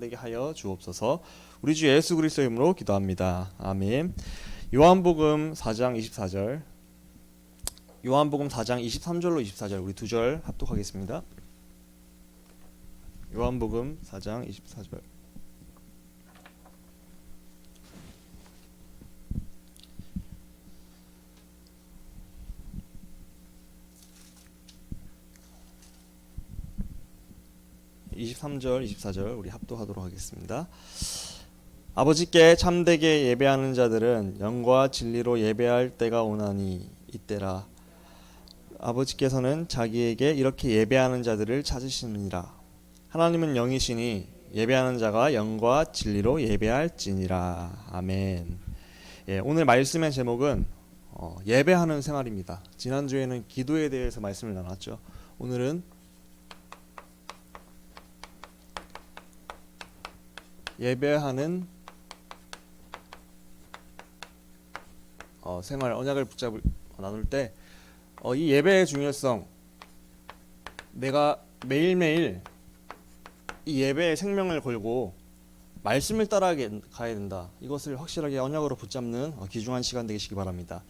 되게 하여 주옵소서. 우리 주 예수 그리스도의 이름으로 기도합니다. 아멘. 요한복음 4장 24절, 요한복음 4장 23절로 24절 우리 두 절 합독하겠습니다. 요한복음 4장 24절. (23절) (24절) 우리 합독하도록 하겠습니다. 아버지께 참되게 예배하는 자들은 영과 진리로 예배할 때가 오나니 이때라. 아버지께서는 자기에게 이렇게 예배하는 자들을 찾으시느니라. 하나님은 영이시니 예배하는 자가 영과 진리로 예배할지니라. 아멘. 오늘 말씀의 제목은 예배하는 생활입니다. 지난주에는 기도에 대해서 말씀을 나눴죠. 오늘은 예배하는 생활, 언약을 나눌 때 이 예배의 중요성, 내가 매일매일 이 예배의 생명을 걸고 말씀을 따라가야 된다. 이것을 확실하게 언약으로 붙잡는 귀중한 시간 되시기 바랍니다.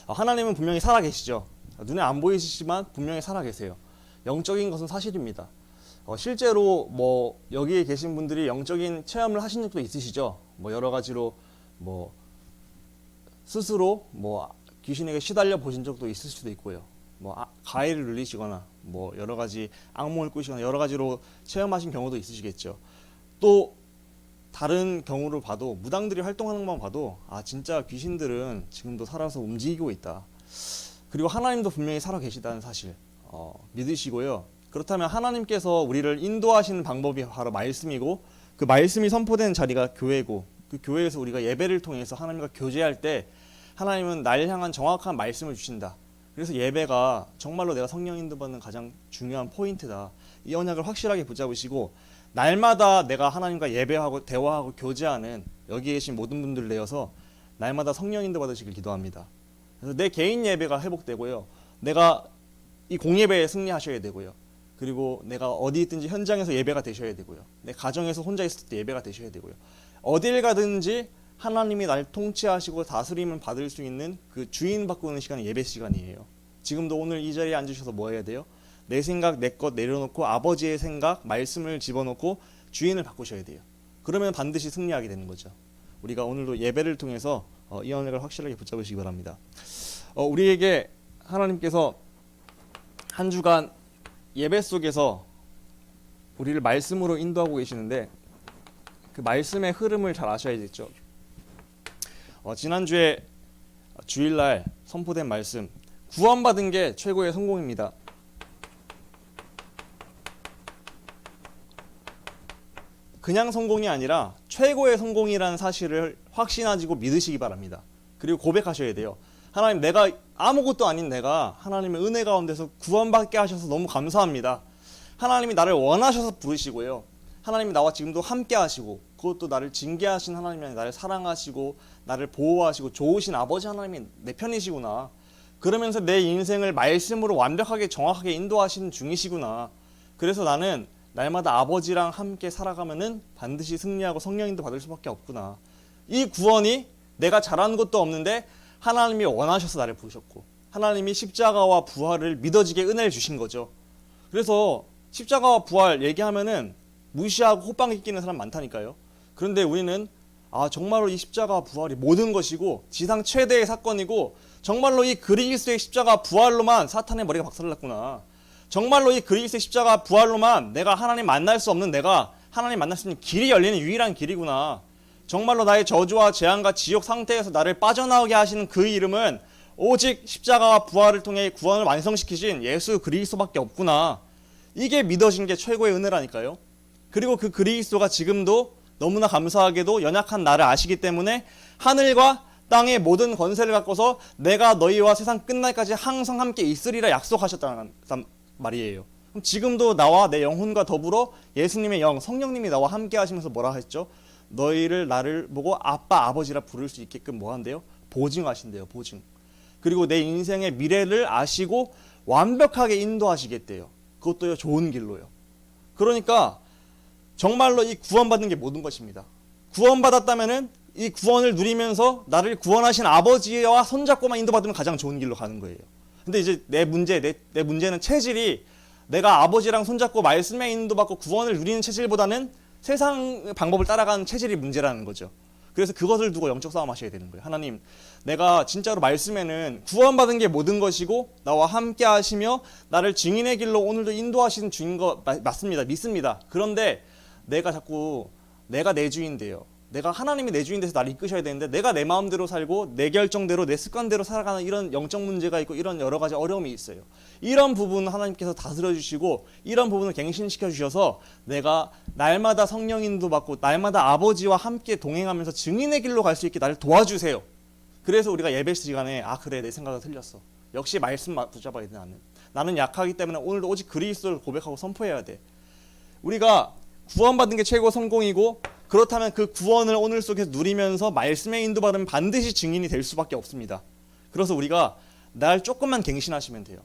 하나님은 분명히 살아계시죠. 눈에 안 보이시지만 분명히 살아계세요. 영적인 것은 사실입니다. 실제로 여기에 계신 분들이 영적인 체험을 하신 적도 있으시죠. 여러 가지로 스스로 귀신에게 시달려 보신 적도 있을 수도 있고요. 가해를 눌리시거나 여러 가지 악몽을 꾸시거나 여러 가지로 체험하신 경우도 있으시겠죠. 또 다른 경우를 봐도 무당들이 활동하는 것만 봐도 진짜 귀신들은 지금도 살아서 움직이고 있다. 그리고 하나님도 분명히 살아 계시다는 사실 믿으시고요. 그렇다면 하나님께서 우리를 인도하시는 방법이 바로 말씀이고, 그 말씀이 선포되는 자리가 교회고, 그 교회에서 우리가 예배를 통해서 하나님과 교제할 때 하나님은 날 향한 정확한 말씀을 주신다. 그래서 예배가 정말로 내가 성령 인도받는 가장 중요한 포인트다. 이 언약을 확실하게 붙잡으시고 날마다 내가 하나님과 예배하고 대화하고 교제하는 여기 계신 모든 분들 내어서 날마다 성령 인도 받으시길 기도합니다. 그래서 내 개인 예배가 회복되고요. 내가 이 공예배에 승리하셔야 되고요. 그리고 내가 어디 있든지 현장에서 예배가 되셔야 되고요. 내 가정에서 혼자 있을 때 예배가 되셔야 되고요. 어딜 가든지 하나님이 날 통치하시고 다스림을 받을 수 있는 그 주인 바꾸는 시간이 예배 시간이에요. 지금도 오늘 이 자리에 앉으셔서 뭐 해야 돼요? 내 생각, 내 것 내려놓고 아버지의 생각, 말씀을 집어넣고 주인을 바꾸셔야 돼요. 그러면 반드시 승리하게 되는 거죠. 우리가 오늘도 예배를 통해서 이 언약을 확실하게 붙잡으시기 바랍니다. 우리에게 하나님께서 한 주간 예배 속에서 우리를 말씀으로 인도하고 계시는데 그 말씀의 흐름을 잘 아셔야겠죠. 지난주에 주일날 선포된 말씀, 구원받은 게 최고의 성공입니다. 그냥 성공이 아니라 최고의 성공이라는 사실을 확신하시고 믿으시기 바랍니다. 그리고 고백하셔야 돼요. 하나님, 내가 아무것도 아닌 내가 하나님의 은혜 가운데서 구원받게 하셔서 너무 감사합니다. 하나님이 나를 원하셔서 부르시고요. 하나님이 나와 지금도 함께 하시고, 그것도 나를 징계하신 하나님이 아니라 나를 사랑하시고 나를 보호하시고 좋으신 아버지 하나님이 내 편이시구나. 그러면서 내 인생을 말씀으로 완벽하게 정확하게 인도하시는 중이시구나. 그래서 나는 날마다 아버지랑 함께 살아가면은 반드시 승리하고 성령인도 받을 수밖에 없구나. 이 구원이 내가 잘하는 것도 없는데 하나님이 원하셔서 나를 부르셨고, 하나님이 십자가와 부활을 믿어지게 은혜를 주신 거죠. 그래서 십자가와 부활 얘기하면은 무시하고 호빵 끼는 사람 많다니까요. 그런데 우리는 정말로 이 십자가와 부활이 모든 것이고 지상 최대의 사건이고, 정말로 이 그리스도의 십자가 부활로만 사탄의 머리가 박살났구나. 정말로 이 그리스도의 십자가 부활로만 내가 하나님 만날 수 없는 내가 하나님 만날 수 있는 길이 열리는 유일한 길이구나. 정말로 나의 저주와 재앙과 지옥 상태에서 나를 빠져나오게 하시는 그 이름은 오직 십자가와 부활을 통해 구원을 완성시키신 예수 그리스도밖에 없구나. 이게 믿어진 게 최고의 은혜라니까요. 그리고 그 그리스도가 지금도 너무나 감사하게도 연약한 나를 아시기 때문에 하늘과 땅의 모든 권세를 갖고서 내가 너희와 세상 끝날까지 항상 함께 있으리라 약속하셨다는 말이에요. 그럼 지금도 나와 내 영혼과 더불어 예수님의 영, 성령님이 나와 함께 하시면서 뭐라 했죠? 너희를 나를 보고 아빠, 아버지라 부를 수 있게끔 뭐 한대요? 보증하신대요. 보증. 그리고 내 인생의 미래를 아시고 완벽하게 인도하시겠대요. 그것도요, 좋은 길로요. 그러니까 정말로 이 구원받는 게 모든 것입니다. 구원받았다면은 이 구원을 누리면서 나를 구원하신 아버지와 손잡고만 인도받으면 가장 좋은 길로 가는 거예요. 근데 이제 내 문제는 체질이 내가 아버지랑 손잡고 말씀에 인도받고 구원을 누리는 체질보다는 세상 방법을 따라가는 체질이 문제라는 거죠. 그래서 그것을 두고 영적 싸움 하셔야 되는 거예요. 하나님, 내가 진짜로 말씀에는 구원받은 게 모든 것이고 나와 함께 하시며 나를 증인의 길로 오늘도 인도하시는 주인 거 맞습니다. 믿습니다. 그런데 내가 자꾸 내가 내 주인 돼요. 내가 하나님이 내 주인 돼서 나를 이끄셔야 되는데 내가 내 마음대로 살고 내 결정대로 내 습관대로 살아가는 이런 영적 문제가 있고 이런 여러 가지 어려움이 있어요. 이런 부분은 하나님께서 다스려 주시고 이런 부분을 갱신시켜 주셔서 내가 날마다 성령 인도받고 날마다 아버지와 함께 동행하면서 증인의 길로 갈 수 있게 나를 도와주세요. 그래서 우리가 예배 시간에 그래 내 생각은 틀렸어. 역시 말씀 붙잡아야 돼. 나는 약하기 때문에 오늘도 오직 그리스도를 고백하고 선포해야 돼. 우리가 구원받는 게 최고 성공이고 그렇다면 그 구원을 오늘 속에서 누리면서 말씀에 인도받으면 반드시 증인이 될 수밖에 없습니다. 그래서 우리가 날 조금만 갱신하시면 돼요.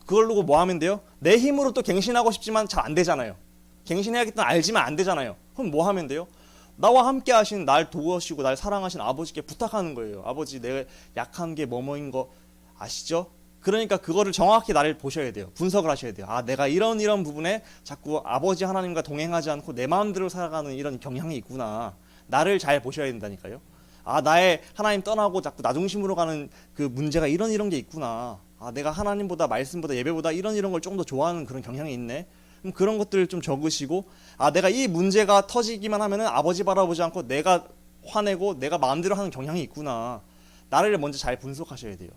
그걸 두고 뭐 하면 돼요? 내 힘으로 또 갱신하고 싶지만 잘 안 되잖아요. 갱신해야겠다는 알지만 안 되잖아요. 그럼 뭐 하면 돼요? 나와 함께 하신 날 도우시고 날 사랑하신 아버지께 부탁하는 거예요. 아버지, 내가 약한 게 뭐뭐인 거 아시죠? 그러니까 그거를 정확히 나를 보셔야 돼요. 분석을 하셔야 돼요. 내가 이런 부분에 자꾸 아버지 하나님과 동행하지 않고 내 마음대로 살아가는 이런 경향이 있구나. 나를 잘 보셔야 된다니까요. 나의 하나님 떠나고 자꾸 나 중심으로 가는 그 문제가 이런 게 있구나. 내가 하나님보다 말씀보다 예배보다 이런 걸 좀 더 좋아하는 그런 경향이 있네. 그럼 그런 것들을 좀 적으시고 내가 이 문제가 터지기만 하면은 아버지 바라보지 않고 내가 화내고 내가 마음대로 하는 경향이 있구나. 나를 먼저 잘 분석하셔야 돼요.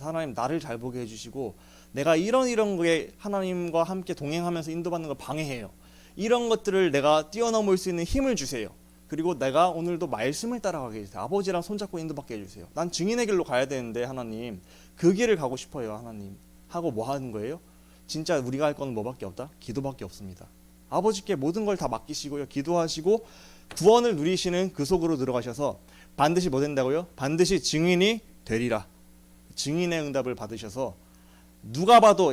하나님, 나를 잘 보게 해주시고 내가 이런 거에 하나님과 함께 동행하면서 인도받는 걸 방해해요. 이런 것들을 내가 뛰어넘을 수 있는 힘을 주세요. 그리고 내가 오늘도 말씀을 따라가게 해주세요. 아버지랑 손잡고 인도받게 해주세요. 난 증인의 길로 가야 되는데 하나님, 그 길을 가고 싶어요. 하나님 하고 뭐 하는 거예요? 진짜 우리가 할 건 뭐밖에 없다? 기도밖에 없습니다. 아버지께 모든 걸 다 맡기시고요. 기도하시고 구원을 누리시는 그 속으로 들어가셔서 반드시 뭐 된다고요? 반드시 증인이 되리라. 증인의 응답을 받으셔서 누가 봐도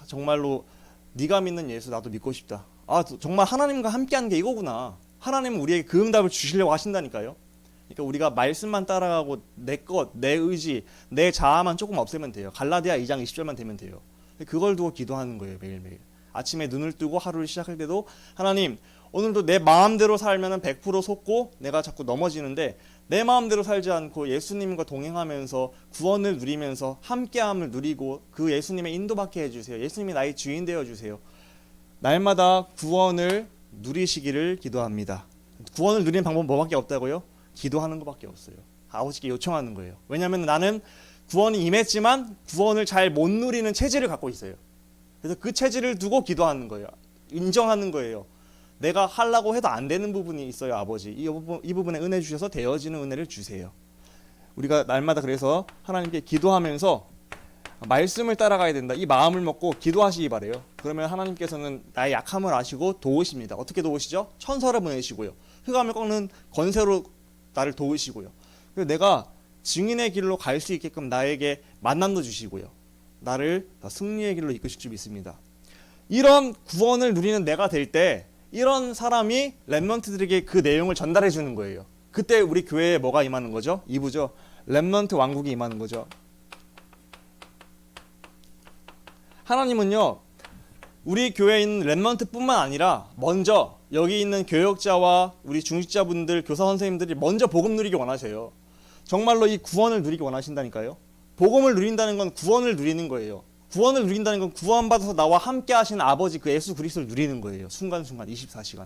정말로 네가 믿는 예수 나도 믿고 싶다. 정말 하나님과 함께하는 게 이거구나. 하나님은 우리에게 그 응답을 주시려고 하신다니까요. 그러니까 우리가 말씀만 따라가고 내 의지, 내 자아만 조금 없애면 돼요. 갈라디아 2장 20절만 되면 돼요. 그걸 두고 기도하는 거예요. 매일매일. 아침에 눈을 뜨고 하루를 시작할 때도 하나님, 오늘도 내 마음대로 살면 100% 속고 내가 자꾸 넘어지는데 내 마음대로 살지 않고 예수님과 동행하면서 구원을 누리면서 함께함을 누리고 그 예수님의 인도받게 해주세요. 예수님이 나의 주인 되어주세요. 날마다 구원을 누리시기를 기도합니다. 구원을 누리는 방법은 뭐밖에 없다고요? 기도하는 것밖에 없어요. 아버지께 요청하는 거예요. 왜냐하면 나는 구원이 임했지만 구원을 잘 못 누리는 체질을 갖고 있어요. 그래서 그 체질을 두고 기도하는 거예요. 인정하는 거예요. 내가 하려고 해도 안 되는 부분이 있어요. 아버지, 이 부분에 은혜 주셔서 되어지는 은혜를 주세요. 우리가 날마다 그래서 하나님께 기도하면서 말씀을 따라가야 된다. 이 마음을 먹고 기도하시기 바래요. 그러면 하나님께서는 나의 약함을 아시고 도우십니다. 어떻게 도우시죠? 천사를 보내시고요. 흑암을 꺾는 권세로 나를 도우시고요. 그리고 내가 증인의 길로 갈 수 있게끔 나에게 만남도 주시고요. 나를 승리의 길로 이끄실 줄 믿습니다. 이런 구원을 누리는 내가 될 때 이런 사람이 렘넌트들에게 그 내용을 전달해 주는 거예요. 그때 우리 교회에 뭐가 임하는 거죠? 2부죠. 렘넌트 왕국이 임하는 거죠. 하나님은요, 우리 교회에 있는 렘넌트뿐만 아니라 먼저 여기 있는 교역자와 우리 중직자분들, 교사 선생님들이 먼저 복음 누리기 원하세요. 정말로 이 구원을 누리기 원하신다니까요. 복음을 누린다는 건 구원을 누리는 거예요. 구원을 누린다는 건 구원받아서 나와 함께 하시는 아버지 그 예수 그리스도를 누리는 거예요. 순간순간 24시간.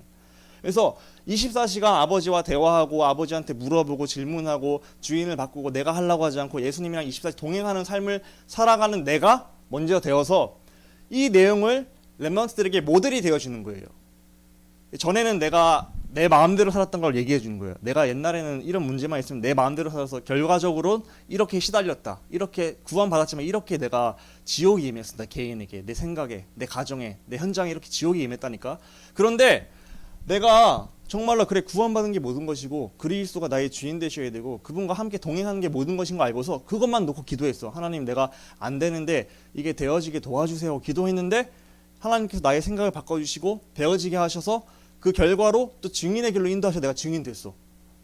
그래서 24시간 아버지와 대화하고 아버지한테 물어보고 질문하고 주인을 바꾸고 내가 하려고 하지 않고 예수님이랑 24시간 동행하는 삶을 살아가는 내가 먼저 되어서 이 내용을 렘넌트들에게 모델이 되어주는 거예요. 전에는 내가 내 마음대로 살았던 걸 얘기해 주는 거예요. 내가 옛날에는 이런 문제만 있으면 내 마음대로 살아서 결과적으로 이렇게 시달렸다. 이렇게 구원받았지만 이렇게 내가 지옥이 임했습니다. 개인에게, 내 생각에, 내 가정에, 내 현장에 이렇게 지옥이 임했다니까. 그런데 내가 정말로 그래 구원받은 게 모든 것이고 그리스도가 나의 주인 되셔야 되고 그분과 함께 동행하는 게 모든 것인 거 알고서 그것만 놓고 기도했어. 하나님, 내가 안 되는데 이게 되어지게 도와주세요. 기도했는데 하나님께서 나의 생각을 바꿔주시고 되어지게 하셔서 그 결과로 또 증인의 길로 인도하셔 내가 증인 됐어.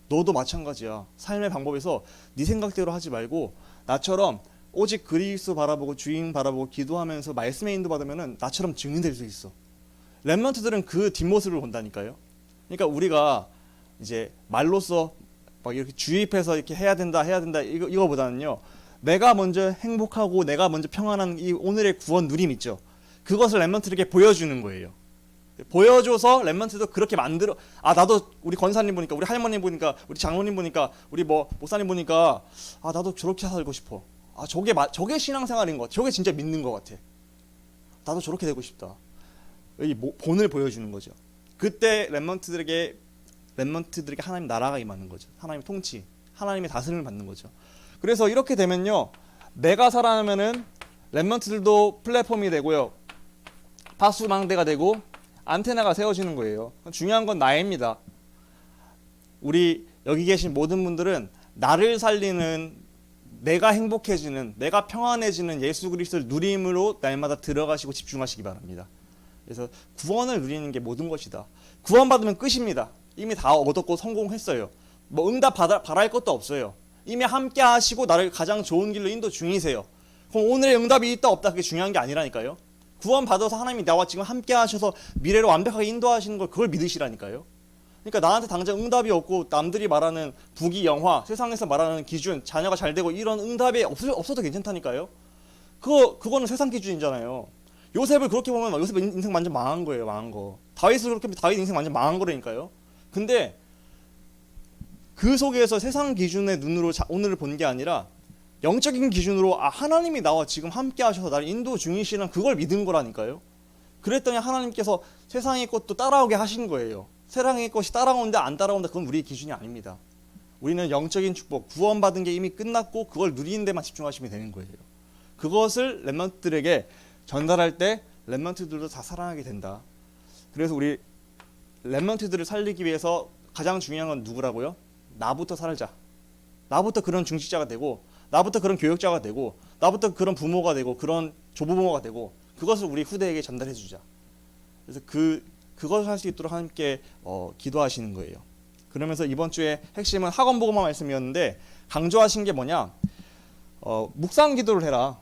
너도 마찬가지야. 삶의 방법에서 네 생각대로 하지 말고 나처럼 오직 그리스도 바라보고 주인 바라보고 기도하면서 말씀에 인도받으면은 나처럼 증인 될 수 있어. 렘넌트들은 그 뒷모습을 본다니까요. 그러니까 우리가 이제 말로써 막 이렇게 주입해서 이렇게 해야 된다 이거보다는요. 내가 먼저 행복하고 내가 먼저 평안한 이 오늘의 구원 누림 있죠. 그것을 렘넌트에게 보여주는 거예요. 보여줘서 렘넌트도 그렇게 만들어. 아 나도 우리 권사님 보니까 우리 할머니 보니까 우리 장로님 보니까 우리 뭐 목사님 보니까 아 나도 저렇게 살고 싶어. 아 저게 신앙생활인 것 같아. 저게 진짜 믿는 것 같아. 나도 저렇게 되고 싶다. 이 본을 보여주는 거죠. 그때 렘넌트들에게 하나님 나라가 임하는 거죠. 하나님의 통치, 하나님의 다스림을 받는 거죠. 그래서 이렇게 되면요, 내가 살아나면은 렘넌트들도 플랫폼이 되고요, 파수망대가 되고 안테나가 세워지는 거예요. 중요한 건 나입니다. 우리 여기 계신 모든 분들은 나를 살리는, 내가 행복해지는, 내가 평안해지는 예수 그리스도를 누림으로 날마다 들어가시고 집중하시기 바랍니다. 그래서 구원을 누리는 게 모든 것이다. 구원받으면 끝입니다. 이미 다 얻었고 성공했어요. 뭐 응답 바랄 것도 없어요. 이미 함께 하시고 나를 가장 좋은 길로 인도 중이세요. 그럼 오늘의 응답이 있다 없다 그게 중요한 게 아니라니까요. 구원받아서 하나님이 나와 지금 함께 하셔서 미래로 완벽하게 인도하시는 걸 그걸 믿으시라니까요. 그러니까 나한테 당장 응답이 없고 남들이 말하는 부귀 영화, 세상에서 말하는 기준, 자녀가 잘 되고 이런 응답이 없어도 괜찮다니까요. 그거는 세상 기준이잖아요. 요셉을 그렇게 보면 요셉 인생 완전 망한 거예요. 망한 거. 다윗을 그렇게 보면 다윗 인생 완전 망한 거라니까요. 근데 그 속에서 세상 기준의 눈으로 오늘을 본 게 아니라 영적인 기준으로 아 하나님이 나와 지금 함께 하셔서 나를 인도 중이시는 그걸 믿은 거라니까요. 그랬더니 하나님께서 세상의 것도 따라오게 하신 거예요. 세상의 것이 따라오는데 안 따라온다 그건 우리의 기준이 아닙니다. 우리는 영적인 축복, 구원받은 게 이미 끝났고 그걸 누리는 데만 집중하시면 되는 거예요. 그것을 렘넌트들에게 전달할 때 렘넌트들도 다 살아나게 된다. 그래서 우리 렘넌트들을 살리기 위해서 가장 중요한 건 누구라고요? 나부터 살자. 나부터 그런 중직자가 되고 나부터 그런 교육자가 되고 나부터 그런 부모가 되고 그런 조부모가 되고 그것을 우리 후대에게 전달해 주자. 그래서 그것을 할 수 있도록 함께 기도하시는 거예요. 그러면서 이번 주에 핵심은 학원복음화 말씀이었는데 강조하신 게 뭐냐? 묵상 기도를 해라.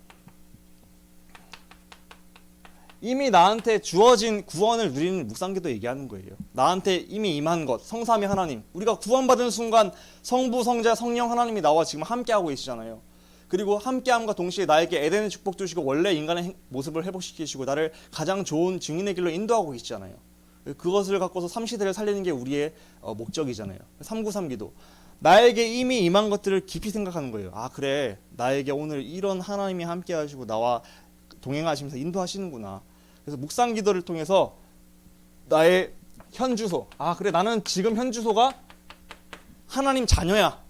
이미 나한테 주어진 구원을 누리는 묵상기도 얘기하는 거예요. 나한테 이미 임한 것, 성삼위 하나님. 우리가 구원받은 순간 성부, 성자, 성령 하나님이 나와 지금 함께하고 계시잖아요. 그리고 함께함과 동시에 나에게 에덴의 축복 주시고 원래 인간의 모습을 회복시키시고 나를 가장 좋은 증인의 길로 인도하고 계시잖아요. 그것을 갖고서 삼시대를 살리는 게 우리의 목적이잖아요. 393기도. 나에게 이미 임한 것들을 깊이 생각하는 거예요. 아 그래, 나에게 오늘 이런 하나님이 함께하시고 나와 동행하시면서 인도하시는구나. 그래서 묵상 기도를 통해서 나의 현 주소. 아 그래, 나는 지금 현 주소가 하나님 자녀야.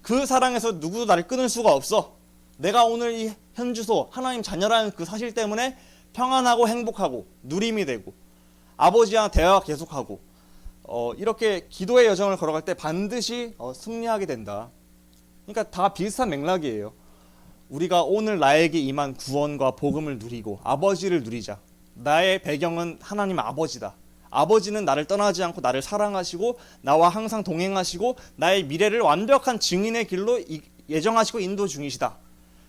그 사랑에서 누구도 나를 끊을 수가 없어. 내가 오늘 이 현 주소 하나님 자녀라는 그 사실 때문에 평안하고 행복하고 누림이 되고 아버지와 대화가 계속하고 이렇게 기도의 여정을 걸어갈 때 반드시 승리하게 된다. 그러니까 다 비슷한 맥락이에요. 우리가 오늘 나에게 임한 구원과 복음을 누리고 아버지를 누리자. 나의 배경은 하나님 아버지다. 아버지는 나를 떠나지 않고 나를 사랑하시고 나와 항상 동행하시고 나의 미래를 완벽한 증인의 길로 예정하시고 인도 중이시다.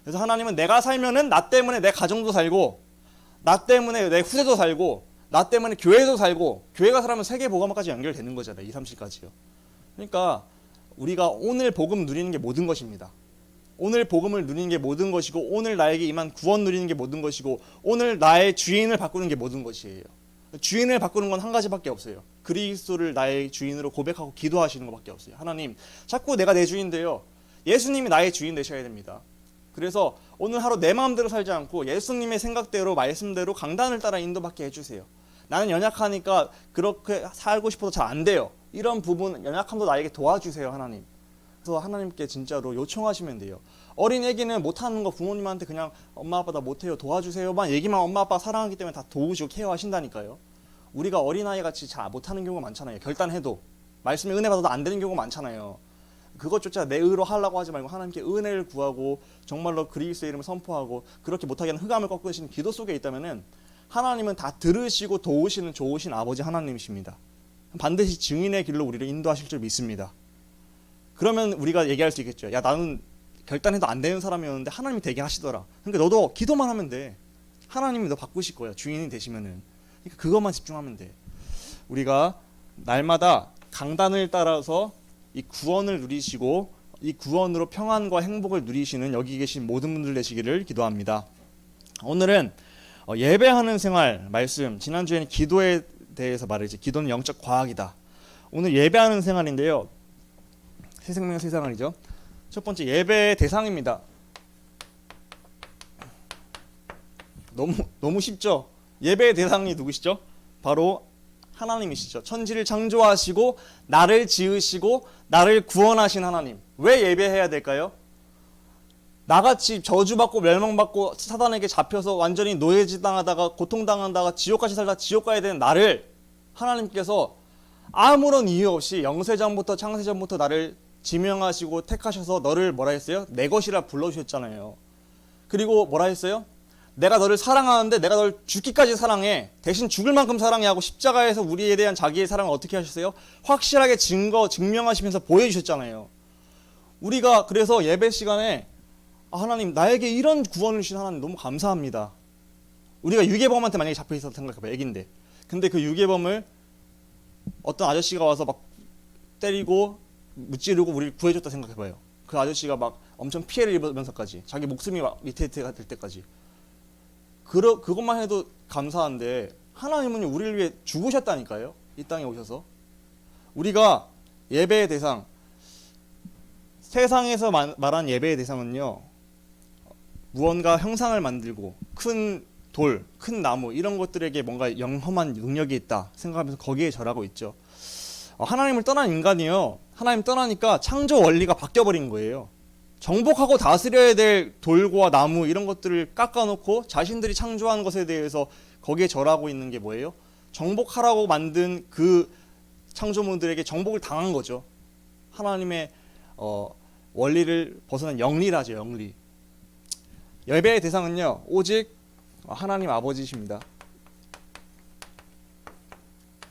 그래서 하나님은 내가 살면은 나 때문에 내 가정도 살고 나 때문에 내 후대도 살고 나 때문에 교회도 살고 교회가 살면 세계 복음화까지 연결되는 거잖아요. 2, 30까지요. 그러니까 우리가 오늘 복음 누리는 게 모든 것입니다. 오늘 복음을 누리는 게 모든 것이고 오늘 나에게 임한 구원 누리는 게 모든 것이고 오늘 나의 주인을 바꾸는 게 모든 것이에요. 주인을 바꾸는 건 한 가지밖에 없어요. 그리스도를 나의 주인으로 고백하고 기도하시는 것밖에 없어요. 하나님, 자꾸 내가 내 주인인데요. 예수님이 나의 주인 되셔야 됩니다. 그래서 오늘 하루 내 마음대로 살지 않고 예수님의 생각대로 말씀대로 강단을 따라 인도받게 해주세요. 나는 연약하니까 그렇게 살고 싶어도 잘 안 돼요. 이런 부분 연약함도 나에게 도와주세요, 하나님. 그래서 하나님께 진짜로 요청하시면 돼요. 어린 애기는 못하는 거 부모님한테 그냥 엄마 아빠 나 못해요 도와주세요만 얘기만 엄마 아빠 사랑하기 때문에 다 도우시고 케어하신다니까요. 우리가 어린아이 같이 잘 못하는 경우가 많잖아요. 결단해도 말씀에 은혜 받아도 안 되는 경우가 많잖아요. 그것조차 내 의로 하려고 하지 말고 하나님께 은혜를 구하고 정말로 그리스도의 이름을 선포하고 그렇게 못하게 하는 흑암을 꺾으시는 기도 속에 있다면은 하나님은 다 들으시고 도우시는 좋으신 아버지 하나님이십니다. 반드시 증인의 길로 우리를 인도하실 줄 믿습니다. 그러면 우리가 얘기할 수 있겠죠. 야, 나는 결단해도 안 되는 사람이었는데 하나님이 되게 하시더라. 그러니까 너도 기도만 하면 돼. 하나님이 너 바꾸실 거야. 주인이 되시면은. 그러니까 그것만 집중하면 돼. 우리가 날마다 강단을 따라서 이 구원을 누리시고 이 구원으로 평안과 행복을 누리시는 여기 계신 모든 분들 되시기를 기도합니다. 오늘은 예배하는 생활 말씀, 지난주에는 기도에 대해서 말했지. 기도는 영적 과학이다. 오늘 예배하는 생활인데요. 새 생명 새 생활이죠. 첫 번째 예배의 대상입니다. 너무 쉽죠? 예배의 대상이 누구시죠? 바로 하나님이시죠. 천지를 창조하시고 나를 지으시고 나를 구원하신 하나님. 왜 예배해야 될까요? 나같이 저주받고 멸망받고 사단에게 잡혀서 완전히 노예지당하다가 고통당하다가 지옥까지 살다 지옥 가야 되는 나를 하나님께서 아무런 이유 없이 영세전부터 창세전부터 나를 지명하시고 택하셔서 너를 뭐라 했어요? 내 것이라 불러주셨잖아요. 그리고 뭐라 했어요? 내가 너를 사랑하는데 내가 너를 죽기까지 사랑해. 대신 죽을 만큼 사랑해 하고 십자가에서 우리에 대한 자기의 사랑을 어떻게 하셨어요? 확실하게 증명하시면서 보여주셨잖아요. 우리가 그래서 예배 시간에 하나님 나에게 이런 구원을 주신 하나님 너무 감사합니다. 우리가 유괴범한테 만약에 잡혀 있어서 생각해봐. 애긴데. 근데 그 유괴범을 어떤 아저씨가 와서 막 때리고 무찌르고 우리를 구해줬다 생각해봐요. 그 아저씨가 막 엄청 피해를 입으면서까지 자기 목숨이 위태위태가 될 때까지 그것만 해도 감사한데 하나님은 우리를 위해 죽으셨다니까요. 이 땅에 오셔서. 우리가 예배의 대상, 세상에서 말한 예배의 대상은요, 무언가 형상을 만들고 큰 돌, 큰 나무 이런 것들에게 뭔가 영험한 능력이 있다 생각하면서 거기에 절하고 있죠. 하나님을 떠난 인간이요, 하나님 떠나니까 창조 원리가 바뀌어버린 거예요. 정복하고 다스려야 될 돌과 나무 이런 것들을 깎아놓고 자신들이 창조한 것에 대해서 거기에 절하고 있는 게 뭐예요? 정복하라고 만든 그 창조물들에게 정복을 당한 거죠. 하나님의 원리를 벗어난 영리라죠. 영리. 예배의 대상은요 오직 하나님 아버지십니다.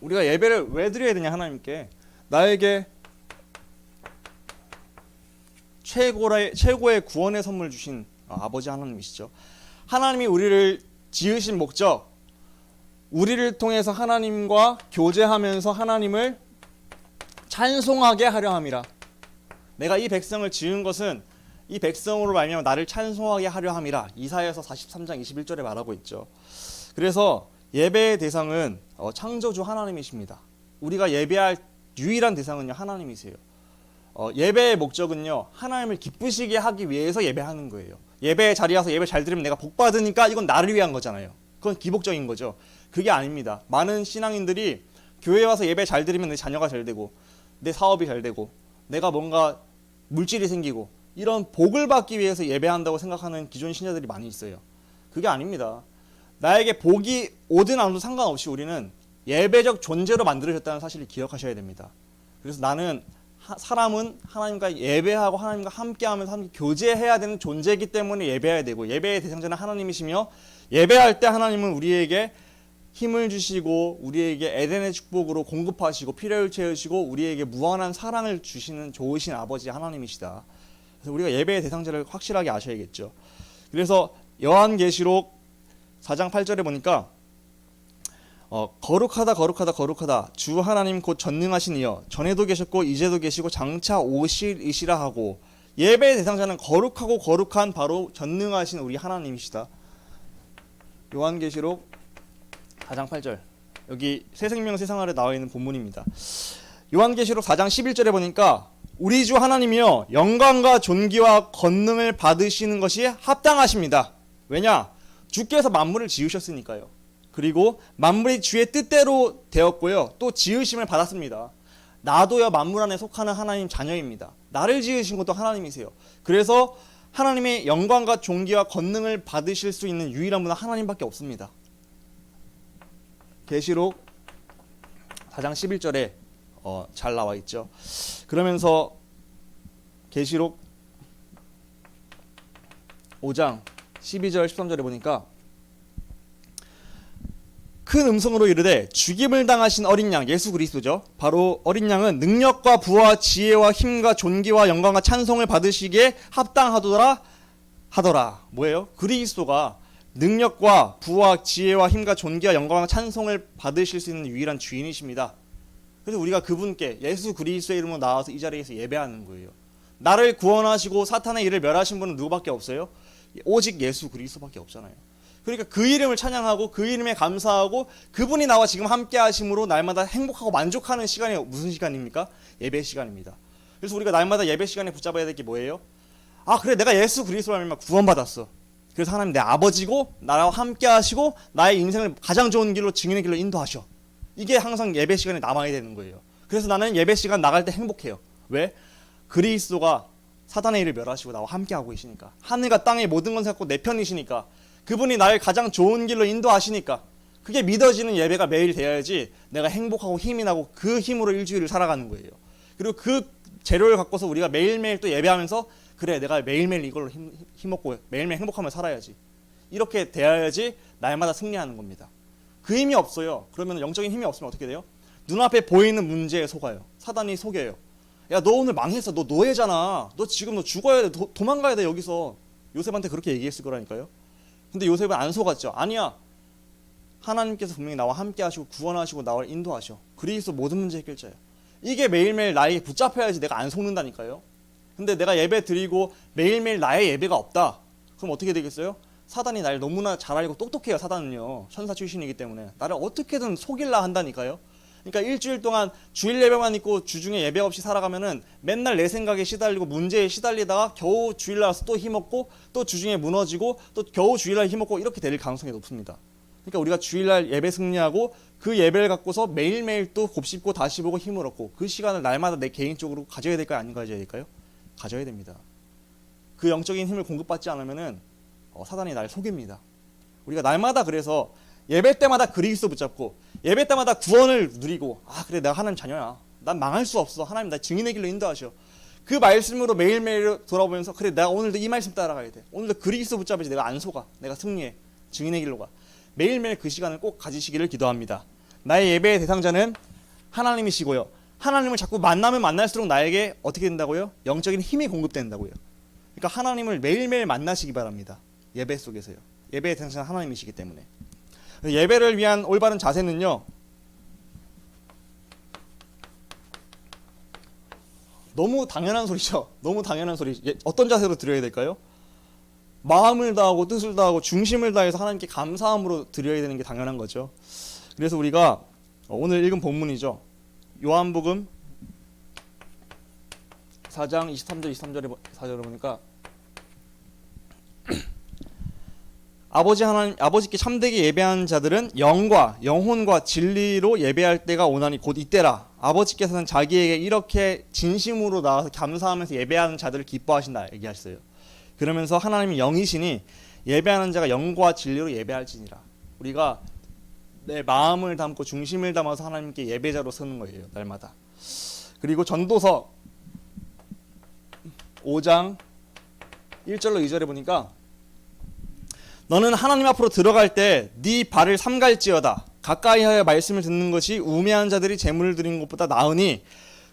우리가 예배를 왜 드려야 되냐? 하나님께 나에게 최고의 구원의 선물 주신 아버지 하나님이시죠. 하나님이 우리를 지으신 목적, 우리를 통해서 하나님과 교제하면서 하나님을 찬송하게 하려 함이라. 내가 이 백성을 지은 것은 이 백성으로 말미암아 나를 찬송하게 하려 함이라. 이사야서 43장 21절에 말하고 있죠. 그래서 예배의 대상은 창조주 하나님이십니다. 우리가 예배할 유일한 대상은요 하나님이세요. 예배의 목적은요 하나님을 기쁘시게 하기 위해서 예배하는 거예요. 예배에 자리에 와서 예배 잘 들으면 내가 복 받으니까 이건 나를 위한 거잖아요. 그건 기복적인 거죠. 그게 아닙니다. 많은 신앙인들이 교회에 와서 예배 잘 들으면 내 자녀가 잘 되고 내 사업이 잘 되고 내가 뭔가 물질이 생기고 이런 복을 받기 위해서 예배한다고 생각하는 기존 신자들이 많이 있어요. 그게 아닙니다. 나에게 복이 오든 안 오든 상관없이 우리는 예배적 존재로 만들어졌다는 사실을 기억하셔야 됩니다. 그래서 나는 사람은 하나님과 예배하고 하나님과 함께하면서 함께 교제해야 되는 존재이기 때문에 예배해야 되고 예배의 대상자는 하나님이시며 예배할 때 하나님은 우리에게 힘을 주시고 우리에게 에덴의 축복으로 공급하시고 필요를 채우시고 우리에게 무한한 사랑을 주시는 좋으신 아버지 하나님이시다. 그래서 우리가 예배의 대상자를 확실하게 아셔야겠죠. 그래서 요한계시록 4장 8절에 보니까 거룩하다 거룩하다 거룩하다 주 하나님 곧 전능하신 이여 전에도 계셨고 이제도 계시고 장차 오실이시라 하고 예배의 대상자는 거룩하고 거룩한 바로 전능하신 우리 하나님이시다. 요한계시록 4장 8절 여기 새생명 새생활에 나와 있는 본문입니다. 요한계시록 4장 11절에 보니까 우리 주 하나님이여 영광과 존귀와 권능을 받으시는 것이 합당하십니다. 왜냐? 주께서 만물을 지으셨으니까요. 그리고 만물이 주의 뜻대로 되었고요. 또 지으심을 받았습니다. 나도요 만물 안에 속하는 하나님 자녀입니다. 나를 지으신 것도 하나님이세요. 그래서 하나님의 영광과 존귀와 권능을 받으실 수 있는 유일한 분은 하나님밖에 없습니다. 계시록 4장 11절에 잘 나와 있죠. 그러면서 계시록 5장 12절 13절에 보니까 큰 음성으로 이르되 죽임을 당하신 어린 양 예수 그리스도죠. 바로 어린 양은 능력과 부와 지혜와 힘과 존귀와 영광과 찬송을 받으시기에 합당하도다 하더라. 뭐예요? 그리스도가 능력과 부와 지혜와 힘과 존귀와 영광과 찬송을 받으실 수 있는 유일한 주인이십니다. 그래서 우리가 그분께 예수 그리스도의 이름으로 나와서 이 자리에서 예배하는 거예요. 나를 구원하시고 사탄의 일을 멸하신 분은 누구밖에 없어요? 오직 예수 그리스도밖에 없잖아요. 그러니까 그 이름을 찬양하고 그 이름에 감사하고 그분이 나와 지금 함께 하심으로 날마다 행복하고 만족하는 시간이 무슨 시간입니까? 예배 시간입니다. 그래서 우리가 날마다 예배 시간에 붙잡아야 될 게 뭐예요? 아 그래 내가 예수 그리스도라면 구원받았어. 그래서 하나님 내 아버지고 나와 함께 하시고 나의 인생을 가장 좋은 길로 증인의 길로 인도하셔. 이게 항상 예배 시간에 남아야 되는 거예요. 그래서 나는 예배 시간 나갈 때 행복해요. 왜? 그리스도가 사단의 일을 멸하시고 나와 함께 하고 계시니까. 하늘과 땅의 모든 건 생각고 내 편이시니까. 그분이 나를 가장 좋은 길로 인도하시니까. 그게 믿어지는 예배가 매일 돼야지 내가 행복하고 힘이 나고 그 힘으로 일주일을 살아가는 거예요. 그리고 그 재료를 갖고서 우리가 매일매일 또 예배하면서 그래 내가 매일매일 이걸로 힘먹고 매일매일 행복하며 살아야지. 이렇게 돼야지 날마다 승리하는 겁니다. 그 힘이 없어요. 그러면 영적인 힘이 없으면 어떻게 돼요? 눈앞에 보이는 문제에 속아요. 사단이 속여요. 야 너 오늘 망했어. 너 노예잖아. 너 지금 너 죽어야 돼. 도망가야 돼 여기서. 요셉한테 그렇게 얘기했을 거라니까요. 근데 요셉은 안 속았죠. 아니야. 하나님께서 분명히 나와 함께 하시고 구원하시고 나를 인도하셔. 그리스도 모든 문제 해결자예요. 이게 매일매일 나에게 붙잡혀야지 내가 안 속는다니까요. 근데 내가 예배 드리고 매일매일 나의 예배가 없다. 그럼 어떻게 되겠어요? 사단이 날 너무나 잘 알고 똑똑해요. 사단은요. 천사 출신이기 때문에 나를 어떻게든 속일라 한다니까요. 그러니까 일주일 동안 주일 예배만 있고 주중에 예배 없이 살아가면은 맨날 내 생각에 시달리고 문제에 시달리다가 겨우 주일날 와서 또 힘없고 또 주중에 무너지고 또 겨우 주일날 힘없고 이렇게 될 가능성이 높습니다. 그러니까 우리가 주일날 예배 승리하고 그 예배를 갖고서 매일매일 또 곱씹고 다시 보고 힘을 얻고 그 시간을 날마다 내 개인적으로 가져야 될까요? 안 가져야 될까요? 가져야 됩니다. 그 영적인 힘을 공급받지 않으면은 사단이 날 속입니다. 우리가 날마다 그래서 예배 때마다 그리스도 붙잡고 예배 때마다 구원을 누리고 아 그래 내가 하나님 자녀야. 난 망할 수 없어. 하나님 나 증인의 길로 인도하셔. 그 말씀으로 매일매일 돌아보면서 그래 내가 오늘도 이 말씀 따라가야 돼. 오늘도 그리스도 붙잡아야지 내가 안 속아. 내가 승리해. 증인의 길로 가. 매일매일 그 시간을 꼭 가지시기를 기도합니다. 나의 예배의 대상자는 하나님이시고요. 하나님을 자꾸 만나면 만날수록 나에게 어떻게 된다고요? 영적인 힘이 공급된다고요. 그러니까 하나님을 매일매일 만나시기 바랍니다. 예배 속에서요. 예배의 대상자는 하나님이시기 때문에. 예배를 위한 올바른 자세는요. 너무 당연한 소리죠. 너무 당연한 소리. 어떤 자세로 드려야 될까요? 마음을 다하고 뜻을 다하고 중심을 다해서 하나님께 감사함으로 드려야 되는 게 당연한 거죠. 그래서 우리가 오늘 읽은 본문이죠. 요한복음 4장 23절 23절에 4절을 보니까 아버지 하나님 아버지께 참되게 예배하는 자들은 영과 영혼과 진리로 예배할 때가 오나니 곧 이때라. 아버지께서는 자기에게 이렇게 진심으로 나와서 감사하면서 예배하는 자들을 기뻐하신다 얘기하셨어요. 그러면서 하나님이 영이시니 예배하는 자가 영과 진리로 예배할지니라. 우리가 내 마음을 담고 중심을 담아서 하나님께 예배자로 서는 거예요. 날마다. 그리고 전도서 5장 1절로 2절에 보니까 너는 하나님 앞으로 들어갈 때 네 발을 삼갈지어다. 가까이하여 말씀을 듣는 것이 우매한 자들이 재물을 드리는 것보다 나으니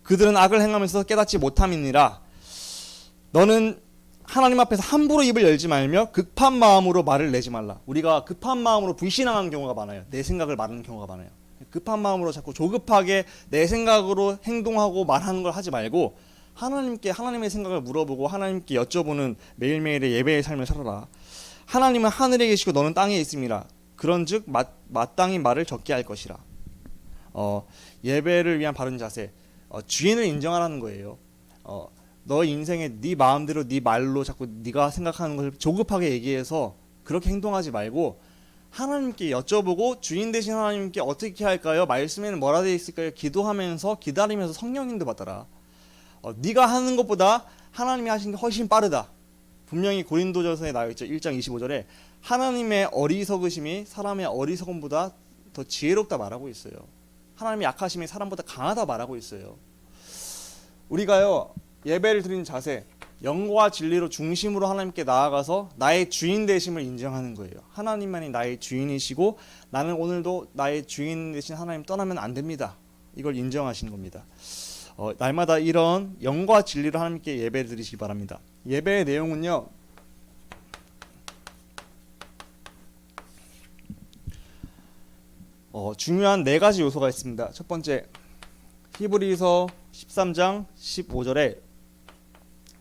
그들은 악을 행하면서 깨닫지 못함이니라. 너는 하나님 앞에서 함부로 입을 열지 말며 급한 마음으로 말을 내지 말라. 우리가 급한 마음으로 불신앙하는 경우가 많아요. 내 생각을 말하는 경우가 많아요. 급한 마음으로 자꾸 조급하게 내 생각으로 행동하고 말하는 걸 하지 말고 하나님께 하나님의 생각을 물어보고 하나님께 여쭤보는 매일매일의 예배의 삶을 살아라. 하나님은 하늘에 계시고 너는 땅에 있음이라. 그런즉 마땅히 말을 적게 할 것이라. 예배를 위한 바른 자세. 주인을 인정하라는 거예요. 너 인생에 네 마음대로 네 말로 자꾸 네가 생각하는 것을 조급하게 얘기해서 그렇게 행동하지 말고 하나님께 여쭤보고 주인 되신 하나님께 어떻게 할까요? 말씀에는 뭐라 되어 있을까요? 기도하면서 기다리면서 성령 인도 받아라. 네가 하는 것보다 하나님이 하신 게 훨씬 빠르다. 분명히 고린도전서에 나와 있죠. 1장 25절에 하나님의 어리석으심이 사람의 어리석음보다 더 지혜롭다 말하고 있어요. 하나님의 약하심이 사람보다 강하다 말하고 있어요. 우리가요 예배를 드리는 자세 영과 진리로 중심으로 하나님께 나아가서 나의 주인 되심을 인정하는 거예요. 하나님만이 나의 주인이시고 나는 오늘도 나의 주인 되신 하나님 떠나면 안 됩니다. 이걸 인정하시는 겁니다. 날마다 이런 영과 진리로 하나님께 예배 드리시기 바랍니다. 예배의 내용은요, 중요한 네 가지 요소가 있습니다. 첫 번째, 히브리서 13장 15절에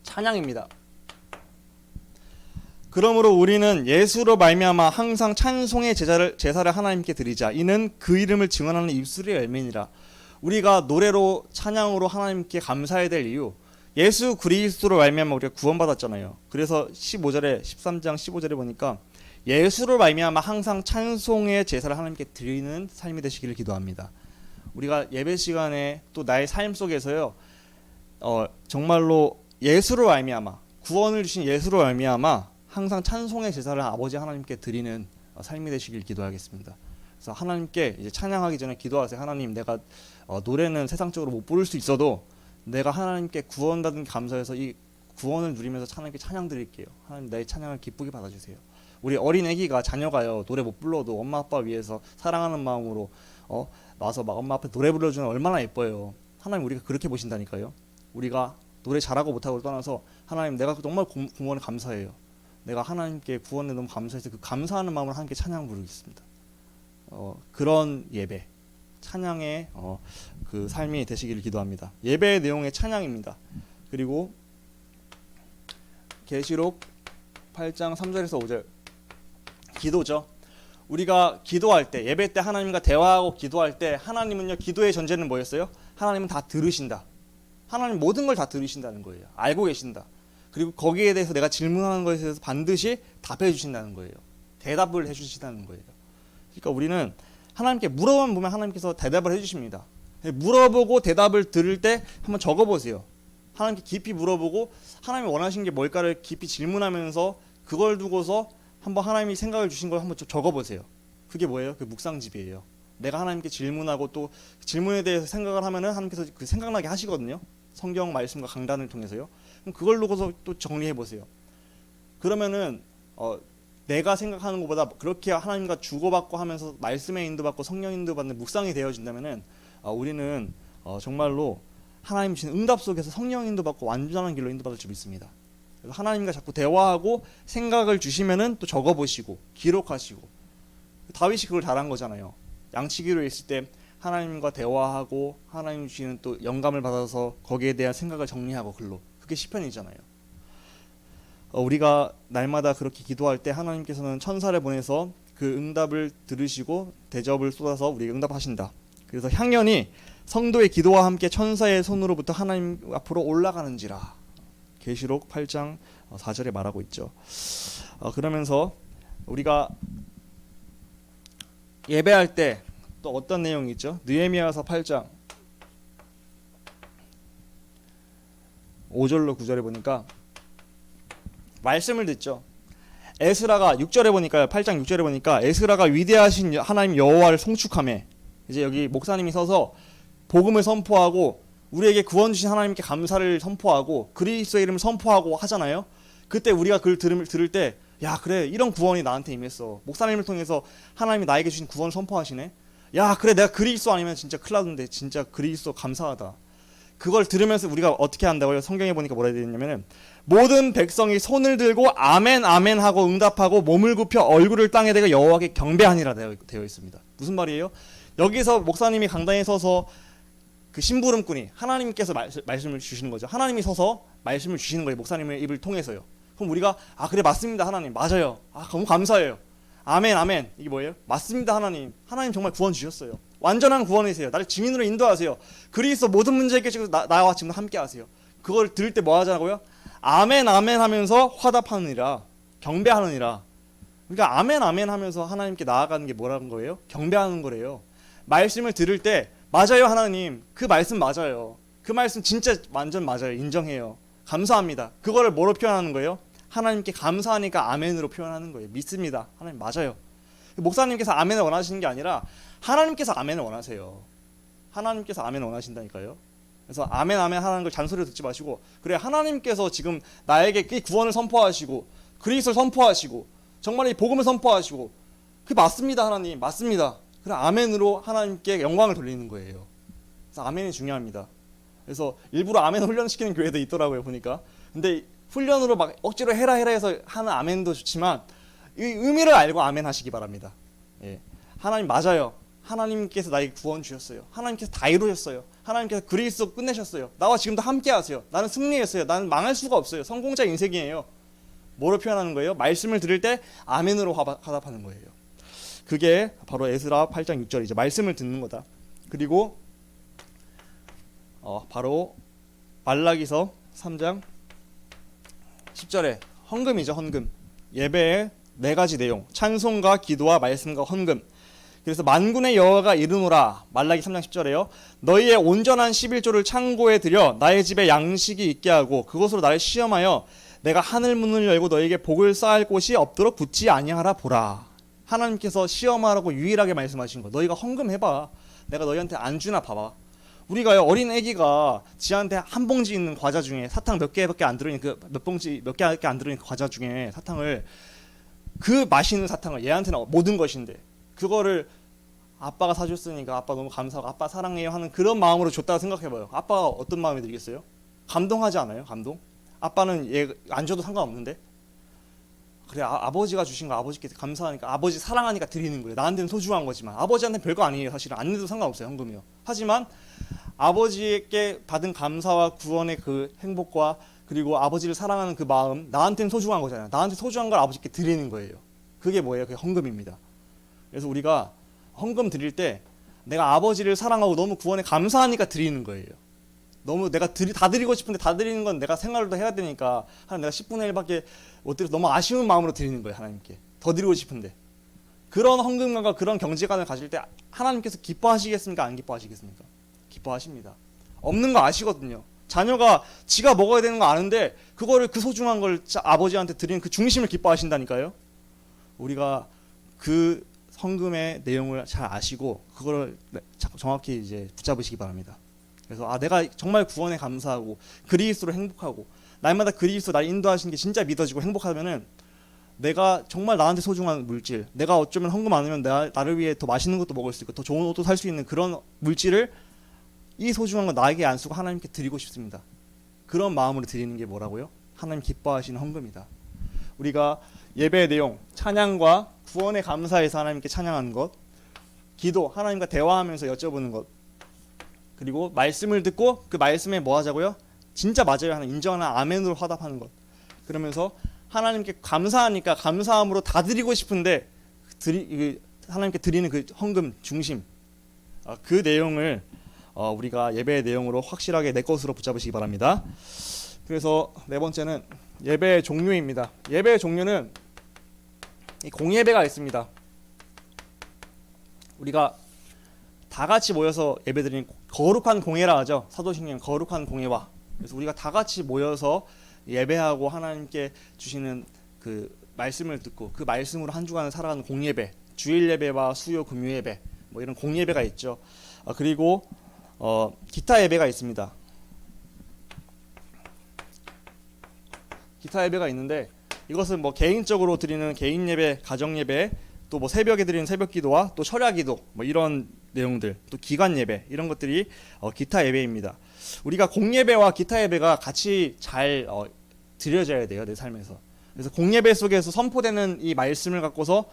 찬양입니다. 그러므로 우리는 예수로 말미암아 항상 찬송의 제사를 하나님께 드리자. 이는 그 이름을 증언하는 입술의 열매니라. 우리가 노래로 찬양으로 하나님께 감사해야 될 이유, 예수 그리스도로 말미암아 우리가 구원받았잖아요. 그래서 13장 15절에 보니까 예수로 말미암아 항상 찬송의 제사를 하나님께 드리는 삶이 되시기를 기도합니다. 우리가 예배 시간에 또 나의 삶 속에서요, 정말로 예수로 말미암아, 구원을 주신 예수로 말미암아 항상 찬송의 제사를 아버지 하나님께 드리는 삶이 되시길 기도하겠습니다. 그래서 하나님께 이제 찬양하기 전에 기도하세요. 하나님, 내가 노래는 세상적으로 못 부를 수 있어도 내가 하나님께 구원받은 감사해서 이 구원을 누리면서 하나님께 찬양 드릴게요. 하나님, 나의 찬양을 기쁘게 받아주세요. 우리 어린 애기가, 자녀가요, 노래 못 불러도 엄마 아빠 위해서 사랑하는 마음으로 와서 막 엄마 앞에 노래 불러주면 얼마나 예뻐요. 하나님, 우리가 그렇게 보신다니까요. 우리가 노래 잘하고 못하고를 떠나서 하나님, 내가 정말 구원에 감사해요. 내가 하나님께 구원에 너무 감사해서 그 감사하는 마음으로 하나님께 찬양 부르겠습니다. 그런 예배, 찬양의 그 삶이 되시기를 기도합니다. 예배의 내용의 찬양입니다. 그리고 계시록 8장 3절에서 5절 기도죠. 우리가 기도할 때, 예배 때 하나님과 대화하고 기도할 때 하나님은요, 기도의 전제는 뭐였어요? 하나님은 다 들으신다. 하나님 모든 걸 다 들으신다는 거예요. 알고 계신다. 그리고 거기에 대해서 내가 질문하는 것에 대해서 반드시 답해 주신다는 거예요. 대답을 해 주신다는 거예요. 그러니까 우리는 하나님께 물어만 보면 하나님께서 대답을 해 주십니다. 물어보고 대답을 들을 때 한번 적어보세요. 하나님께 깊이 물어보고 하나님이 원하신 게 뭘까를 깊이 질문하면서 그걸 두고서 한번 하나님이 생각을 주신 걸 한번 적어보세요. 그게 뭐예요? 그 묵상집이에요. 내가 하나님께 질문하고 또 질문에 대해서 생각을 하면은 하나님께서 그 생각나게 하시거든요. 성경 말씀과 강단을 통해서요. 그럼 그걸 두고서 또 정리해 보세요. 그러면은 내가 생각하는 것보다 그렇게 하나님과 주고받고 하면서 말씀에 인도받고 성령 인도받는 묵상이 되어진다면은 우리는 정말로 하나님 주신 응답 속에서 성령 인도받고 완전한 길로 인도받을 줄 믿습니다. 그래서 하나님과 자꾸 대화하고 생각을 주시면은 또 적어보시고 기록하시고, 다윗이 그걸 잘한 거잖아요. 양치기로 있을 때 하나님과 대화하고 하나님 주시는 또 영감을 받아서 거기에 대한 생각을 정리하고 글로, 그게 시편이잖아요. 우리가 날마다 그렇게 기도할 때 하나님께서는 천사를 보내서 그 응답을 들으시고 대접을 쏟아서 우리에게 응답하신다. 그래서 향연이 성도의 기도와 함께 천사의 손으로부터 하나님 앞으로 올라가는지라, 계시록 8장 4절에 말하고 있죠. 그러면서 우리가 예배할 때 또 어떤 내용이 있죠? 느헤미야서 8장 5절로 9절에 보니까 말씀을 듣죠. 에스라가 6절에 보니까요, 8장 6절에 보니까 에스라가 위대하신 하나님 여호와를 송축하며, 이제 여기 목사님이 서서 복음을 선포하고 우리에게 구원 주신 하나님께 감사를 선포하고 그리스도의 이름을 선포하고 하잖아요. 그때 우리가 그걸 들을 때, 야, 그래, 이런 구원이 나한테 임했어. 목사님을 통해서 하나님이 나에게 주신 구원을 선포하시네. 야, 그래, 내가 그리스도 아니면 진짜 큰일 났는데 진짜 그리스도 감사하다. 그걸 들으면서 우리가 어떻게 한다고요? 성경에 보니까 뭐라 되어 있냐면은, 모든 백성이 손을 들고 아멘 아멘 하고 응답하고 몸을 굽혀 얼굴을 땅에 대고 여호와께 경배하니라 되어 있습니다. 무슨 말이에요? 여기서 목사님이 강단에 서서 그 심부름꾼이 하나님께서 말씀을 주시는 거죠. 하나님이 서서 말씀을 주시는 거예요. 목사님의 입을 통해서요. 그럼 우리가 그래, 맞습니다 하나님, 맞아요, 너무 감사해요, 아멘 아멘. 이게 뭐예요? 맞습니다 하나님, 하나님 정말 구원 주셨어요. 완전한 구원이세요. 나를 증인으로 인도하세요. 그리스도 모든 문제 해결시키고 나와 지금 함께 하세요. 그걸 들을 때 뭐 하자고요? 아멘 아멘 하면서 화답하느니라, 경배하느니라. 그러니까 아멘 아멘 하면서 하나님께 나아가는 게 뭐라는 거예요? 경배하는 거래요. 말씀을 들을 때 맞아요 하나님, 그 말씀 맞아요, 그 말씀 진짜 완전 맞아요, 인정해요, 감사합니다. 그거를 뭐로 표현하는 거예요? 하나님께 감사하니까 아멘으로 표현하는 거예요. 믿습니다, 하나님 맞아요. 목사님께서 아멘을 원하시는 게 아니라 하나님께서 아멘을 원하세요. 하나님께서 아멘을 원하신다니까요. 그래서 아멘 아멘 하라는 걸 잔소리로 듣지 마시고, 그래 하나님께서 지금 나에게 이 구원을 선포하시고 그리스도를 선포하시고 정말 이 복음을 선포하시고 그 맞습니다 하나님 맞습니다. 그래 아멘으로 하나님께 영광을 돌리는 거예요. 그래서 아멘이 중요합니다. 그래서 일부러 아멘 훈련시키는 교회도 있더라고요 보니까. 근데 훈련으로 막 억지로 해라 해서 하는 아멘도 좋지만 이 의미를 알고 아멘 하시기 바랍니다. 예. 하나님 맞아요. 하나님께서 나에게 구원 주셨어요. 하나님께서 다 이루셨어요. 하나님께서 그리스도 끝내셨어요. 나와 지금도 함께 하세요. 나는 승리했어요. 나는 망할 수가 없어요. 성공자 인생이에요. 뭐로 표현하는 거예요? 말씀을 들을 때 아멘으로 화답하는 거예요. 그게 바로 에스라 8장 6절이죠. 말씀을 듣는 거다. 그리고 바로 말라기서 3장 10절에 헌금이죠. 헌금. 예배의 4가지 내용. 찬송과 기도와 말씀과 헌금. 그래서 만군의 여호와가 이르노라. 말라기 3장 10절에요. 너희의 온전한 11조를 창고에 들여 나의 집에 양식이 있게 하고 그것으로 나를 시험하여 내가 하늘 문을 열고 너희에게 복을 쌓을 곳이 없도록 붙지 아니하라 보라. 하나님께서 시험하라고 유일하게 말씀하신 거. 너희가 헌금해봐. 내가 너희한테 안 주나 봐봐. 우리가요 어린 애기가 지한테 한 봉지 있는 과자 중에 사탕 몇 개밖에 안 들어있는 몇 개밖에 안 들어있는 과자 중에 사탕을 그 맛있는 사탕을 얘한테는 모든 것인데 그거를 아빠가 사줬으니까 아빠 너무 감사하고 아빠 사랑해요 하는 그런 마음으로 줬다고 생각해봐요. 아빠가 어떤 마음이 들겠어요? 감동하지 않아요? 감동? 아빠는 얘 안 줘도 상관없는데 그래 아버지가 주신 거 아버지께 감사하니까 아버지 사랑하니까 드리는 거예요. 나한테는 소중한 거지만 아버지한테는 별거 아니에요. 사실은 안 내도 상관없어요. 헌금이요. 하지만 아버지께 받은 감사와 구원의 그 행복과 그리고 아버지를 사랑하는 그 마음 나한테는 소중한 거잖아요. 나한테 소중한 걸 아버지께 드리는 거예요. 그게 뭐예요? 그게 헌금입니다. 그래서 우리가 헌금 드릴 때 내가 아버지를 사랑하고 너무 구원에 감사하니까 드리는 거예요. 너무 내가 다 드리고 싶은데 다 드리는 건 내가 생활도 해야 되니까 한 내가 10분의 1밖에 못 드려서 너무 아쉬운 마음으로 드리는 거예요. 하나님께 더 드리고 싶은데 그런 헌금감과 그런 경제관을 가질 때 하나님께서 기뻐하시겠습니까? 안 기뻐하시겠습니까? 기뻐하십니다. 없는 거 아시거든요. 자녀가 지가 먹어야 되는 거 아는데 그거를 그 소중한 걸 아버지한테 드리는 그 중심을 기뻐하신다니까요. 우리가 그 헌금의 내용을 잘 아시고 그거를 정확히 이제 붙잡으시기 바랍니다. 그래서 내가 정말 구원에 감사하고 그리스도로 행복하고 날마다 그리스도 날 인도하시는 게 진짜 믿어지고 행복하면은 내가 정말 나한테 소중한 물질, 내가 어쩌면 헌금 안 하면 나를 위해 더 맛있는 것도 먹을 수 있고 더 좋은 옷도 살 수 있는 그런 물질을 이 소중한 거 나에게 안 쓰고 하나님께 드리고 싶습니다. 그런 마음으로 드리는 게 뭐라고요? 하나님 기뻐하시는 헌금이다. 우리가 예배의 내용, 찬양과 구원에 감사해서 하나님께 찬양하는 것, 기도, 하나님과 대화하면서 여쭤보는 것, 그리고 말씀을 듣고 그 말씀에 뭐 하자고요? 진짜 맞아요 하는 인정하는 아멘으로 화답하는 것. 그러면서 하나님께 감사하니까 감사함으로 다 드리고 싶은데 하나님께 드리는 그 헌금 중심, 그 내용을 우리가 예배의 내용으로 확실하게 내 것으로 붙잡으시기 바랍니다. 그래서 네 번째는 예배의 종류입니다. 예배의 종류는 이 공예배가 있습니다. 우리가 다 같이 모여서 예배드리는 거룩한 공예라 하죠. 사도신경 거룩한 공예와. 그래서 우리가 다 같이 모여서 예배하고 하나님께 주시는 그 말씀을 듣고 그 말씀으로 한 주간을 살아가는 공예배, 주일 예배와 수요 금요 예배, 뭐 이런 공예배가 있죠. 그리고 기타 예배가 있습니다. 기타 예배가 있는데 이것은 뭐 개인적으로 드리는 개인 예배, 가정 예배, 또 뭐 새벽에 드리는 새벽 기도와 또 철야 기도, 뭐 이런 내용들, 또 기관 예배 이런 것들이 기타 예배입니다. 우리가 공예배와 기타 예배가 같이 잘 드려져야 돼요, 내 삶에서. 그래서 공예배 속에서 선포되는 이 말씀을 갖고서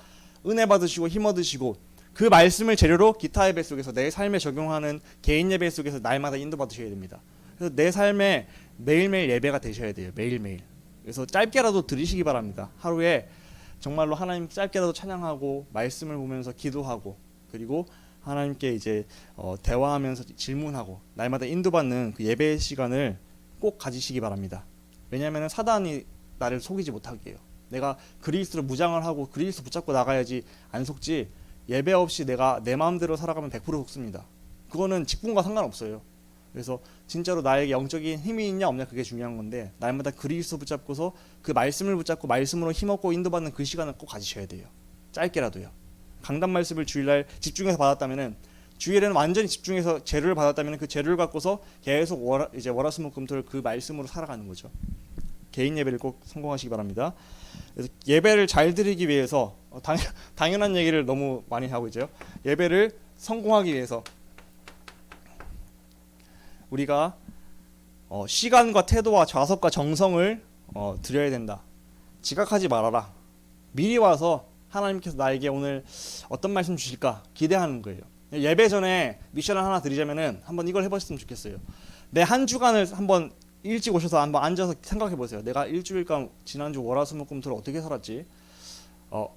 은혜 받으시고 힘 얻으시고 그 말씀을 재료로 기타 예배 속에서 내 삶에 적용하는 개인 예배 속에서 날마다 인도 받으셔야 됩니다. 그래서 내 삶에 매일매일 예배가 되셔야 돼요, 매일매일. 그래서 짧게라도 들으시기 바랍니다. 하루에 정말로 하나님 짧게라도 찬양하고 말씀을 보면서 기도하고 그리고 하나님께 이제 대화하면서 질문하고 날마다 인도받는 그 예배 시간을 꼭 가지시기 바랍니다. 왜냐하면 사단이 나를 속이지 못하게 해요. 내가 그리스도로 무장을 하고 그리스도 붙잡고 나가야지 안 속지 예배 없이 내가 내 마음대로 살아가면 100% 속습니다. 그거는 직분과 상관없어요. 그래서 진짜로 나에게 영적인 힘이 있냐 없냐 그게 중요한 건데 날마다 그리스도 붙잡고서 그 말씀을 붙잡고 말씀으로 힘없고 인도받는 그 시간을 꼭 가지셔야 돼요. 짧게라도요. 강단 말씀을 주일날 집중해서 받았다면은 주일에는 완전히 집중해서 재료를 받았다면 그 재료를 갖고서 계속 월화수목금토를 그 말씀으로 살아가는 거죠. 개인 예배를 꼭 성공하시기 바랍니다. 그래서 예배를 잘 드리기 위해서 당연한 얘기를 너무 많이 하고 있죠. 예배를 성공하기 위해서 우리가 시간과 태도와 좌석과 정성을 드려야 된다. 지각하지 말아라. 미리 와서 하나님께서 나에게 오늘 어떤 말씀 주실까 기대하는 거예요. 예배 전에 미션을 하나 드리자면은 한번 이걸 해보셨으면 좋겠어요. 내 한 주간을 한번 일찍 오셔서 한번 앉아서 생각해 보세요. 내가 일주일간 지난주 월화수목금토를 어떻게 살았지?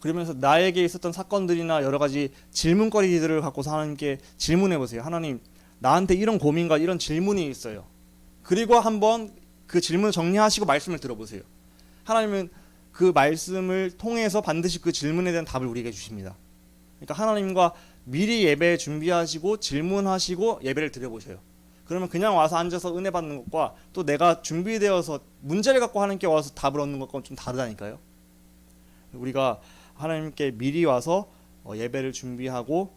그러면서 나에게 있었던 사건들이나 여러 가지 질문거리들을 갖고서 하나님께 질문해 보세요. 하나님, 나한테 이런 고민과 이런 질문이 있어요. 그리고 한번 그 질문을 정리하시고 말씀을 들어보세요. 하나님은 그 말씀을 통해서 반드시 그 질문에 대한 답을 우리에게 주십니다. 그러니까 하나님과 미리 예배 준비하시고 질문하시고 예배를 드려보세요. 그러면 그냥 와서 앉아서 은혜 받는 것과 또 내가 준비되어서 문제를 갖고 하나님께 와서 답을 얻는 것과 좀 다르다니까요. 우리가 하나님께 미리 와서 예배를 준비하고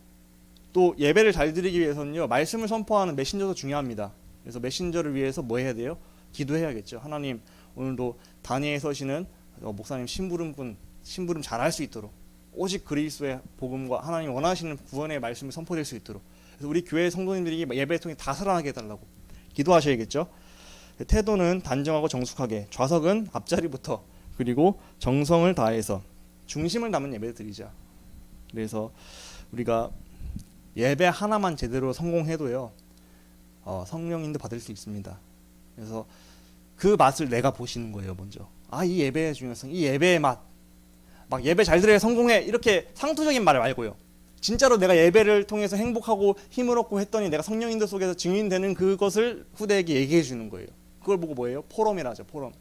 또 예배를 잘 드리기 위해서는요, 말씀을 선포하는 메신저도 중요합니다. 그래서 메신저를 위해서 뭐 해야 돼요? 기도해야겠죠. 하나님, 오늘도 단위에 서시는 목사님 심부름 잘할 수 있도록 오직 그리스도의 복음과 하나님 원하시는 구원의 말씀을 선포될 수 있도록, 그래서 우리 교회 성도님들이 예배를 통해 다 살아나게 해달라고 기도하셔야겠죠. 태도는 단정하고 정숙하게, 좌석은 앞자리부터, 그리고 정성을 다해서 중심을 담은 예배를 드리자. 그래서 우리가 예배 하나만 제대로 성공해도요, 성령인도 받을 수 있습니다. 그래서 그 맛을 내가 보시는 거예요. 먼저 이 예배의 중요성, 이 예배의 맛, 막 예배 잘 드려야 성공해, 이렇게 상투적인 말을 말고요, 진짜로 내가 예배를 통해서 행복하고 힘을 얻고 했더니 내가 성령인도 속에서 증인되는 그것을 후대에게 얘기해 주는 거예요. 그걸 보고 뭐예요? 포럼이라 하죠. 포럼.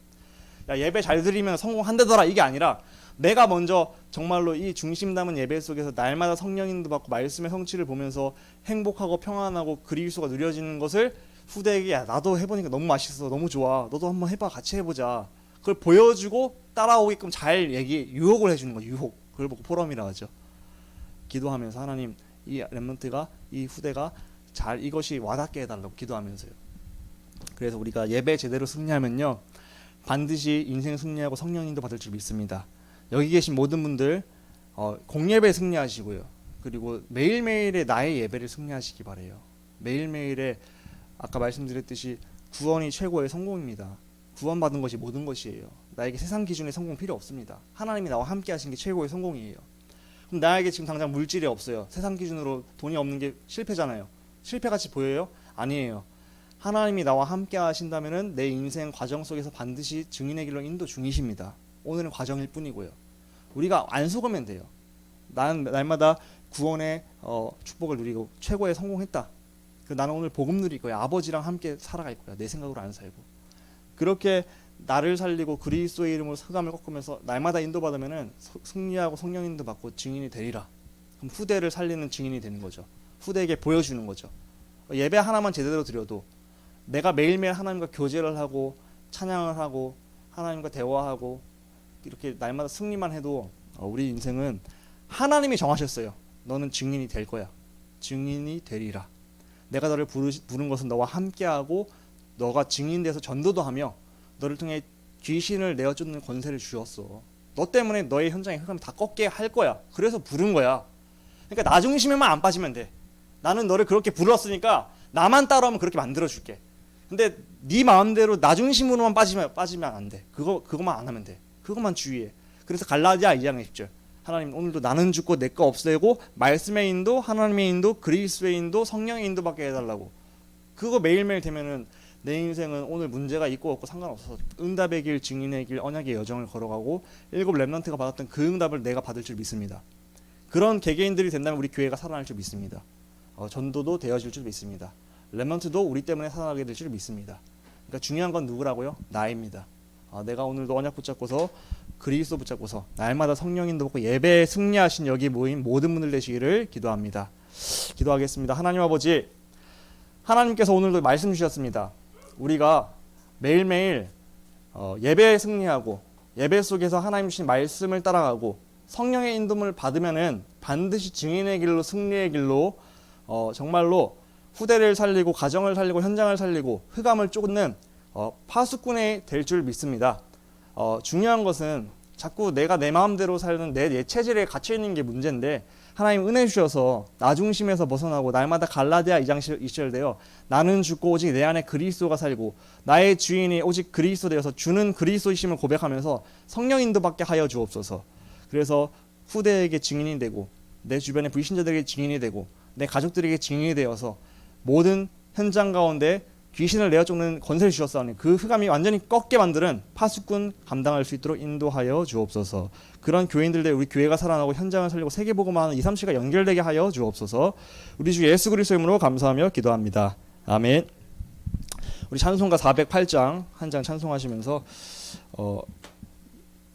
야, 예배 잘 드리면 성공한다더라, 이게 아니라 내가 먼저 정말로 이 중심 담은 예배 속에서 날마다 성령인도 받고 말씀의 성취를 보면서 행복하고 평안하고 그리스도가 누려지는 것을 후대에게, 야, 나도 해보니까 너무 맛있어, 너무 좋아, 너도 한번 해봐, 같이 해보자, 그걸 보여주고 따라오게끔 잘 유혹을 해주는 거예요. 유혹. 그걸 보고 포럼이라 하죠. 기도하면서 하나님, 이 렘넌트가, 이 후대가 잘 이것이 와닿게 해달라고 기도하면서요. 그래서 우리가 예배 제대로 승리하면요, 반드시 인생 승리하고 성령인도 받을 줄 믿습니다. 여기 계신 모든 분들 공예배 승리하시고요, 그리고 매일매일의 나의 예배를 승리하시기 바래요. 매일매일의, 아까 말씀드렸듯이 구원이 최고의 성공입니다. 구원받은 것이 모든 것이에요. 나에게 세상 기준의 성공 필요 없습니다. 하나님이 나와 함께 하신 게 최고의 성공이에요. 그럼 나에게 지금 당장 물질이 없어요. 세상 기준으로 돈이 없는 게 실패잖아요. 실패같이 보여요? 아니에요. 하나님이 나와 함께 하신다면은 내 인생 과정 속에서 반드시 증인의 길로 인도 중이십니다. 오늘은 과정일 뿐이고요. 우리가 안 속으면 돼요. 나는 날마다 구원의 축복을 누리고 최고의 성공했다. 나는 오늘 복음 누릴 거야. 아버지랑 함께 살아갈 거야. 내 생각으로 안 살고. 그렇게 나를 살리고 그리스도의 이름으로 흑암을 꺾으면서 날마다 인도받으면은 승리하고 성령 인도 받고 증인이 되리라. 그럼 후대를 살리는 증인이 되는 거죠. 후대에게 보여주는 거죠. 예배 하나만 제대로 드려도 내가 매일매일 하나님과 교제를 하고 찬양을 하고 하나님과 대화하고 이렇게 날마다 승리만 해도 우리 인생은 하나님이 정하셨어요. 너는 증인이 될 거야. 증인이 되리라. 내가 너를 부른 것은 너와 함께하고 너가 증인돼서 전도도 하며 너를 통해 귀신을 내어 쫓는 권세를 주었어. 너 때문에 너의 현장의 흑암이 다 꺾게 할 거야. 그래서 부른 거야. 그러니까 나 중심에만 안 빠지면 돼. 나는 너를 그렇게 불렀으니까 나만 따라오면 그렇게 만들어줄게. 근데 네 마음대로 나 중심으로만 빠지면 안 돼. 그것만 안 하면 돼. 그것만 주의해. 그래서 갈라디아 2장 10절, 하나님 오늘도 나는 죽고 내 거 없애고 말씀의 인도, 하나님의 인도, 그리스도의 인도, 성령의 인도 받게 해달라고. 그거 매일매일 되면은 내 인생은 오늘 문제가 있고 없고 상관없어서 응답의 길, 증인의 길, 언약의 여정을 걸어가고 7 렘넌트가 받았던 그 응답을 내가 받을 줄 믿습니다. 그런 개개인들이 된다면 우리 교회가 살아날 줄 믿습니다. 전도도 되어질 줄 믿습니다. 렘넌트도 우리 때문에 살아나게 될 줄 믿습니다. 그러니까 중요한 건 누구라고요? 나입니다. 내가 오늘도 언약 붙잡고서 그리스도 붙잡고서 날마다 성령인도 받고 예배에 승리하신 여기 모인 모든 분들 되시기를 기도합니다. 기도하겠습니다. 하나님 아버지, 하나님께서 오늘도 말씀 주셨습니다. 우리가 매일매일 예배에 승리하고 예배 속에서 하나님 주신 말씀을 따라가고 성령의 인도를 받으면은 반드시 증인의 길로, 승리의 길로 정말로 후대를 살리고 가정을 살리고 현장을 살리고 흑암을 쫓는 파수꾼이 될 줄 믿습니다. 중요한 것은 자꾸 내가 내 마음대로 사는 내 체질에 갇혀 있는 게 문제인데, 하나님 은혜 주셔서 나 중심에서 벗어나고 날마다 갈라디아 2장 20절대요. 나는 죽고 오직 내 안에 그리스도가 살고 나의 주인이 오직 그리스도 되어서 주는 그리스도이심을 고백하면서 성령 인도받게 하여 주옵소서. 그래서 후대에게 증인이 되고 내 주변의 불신자들에게 증인이 되고 내 가족들에게 증인이 되어서 모든 현장 가운데 귀신을 내어 쫓는 권세를 주셨사오니 그 흑암이 완전히 꺾게 만드는 파수꾼 감당할 수 있도록 인도하여 주옵소서. 그런 교인들대 우리 교회가 살아나고 현장을 살리고 세계복음화하는 2, 3시가 연결되게 하여 주옵소서. 우리 주 예수 그리스도의 이름으로 감사하며 기도합니다. 아멘. 우리 찬송가 408장 한 장 찬송하시면서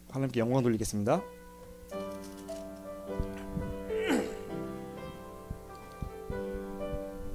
하나님께 영광 돌리겠습니다.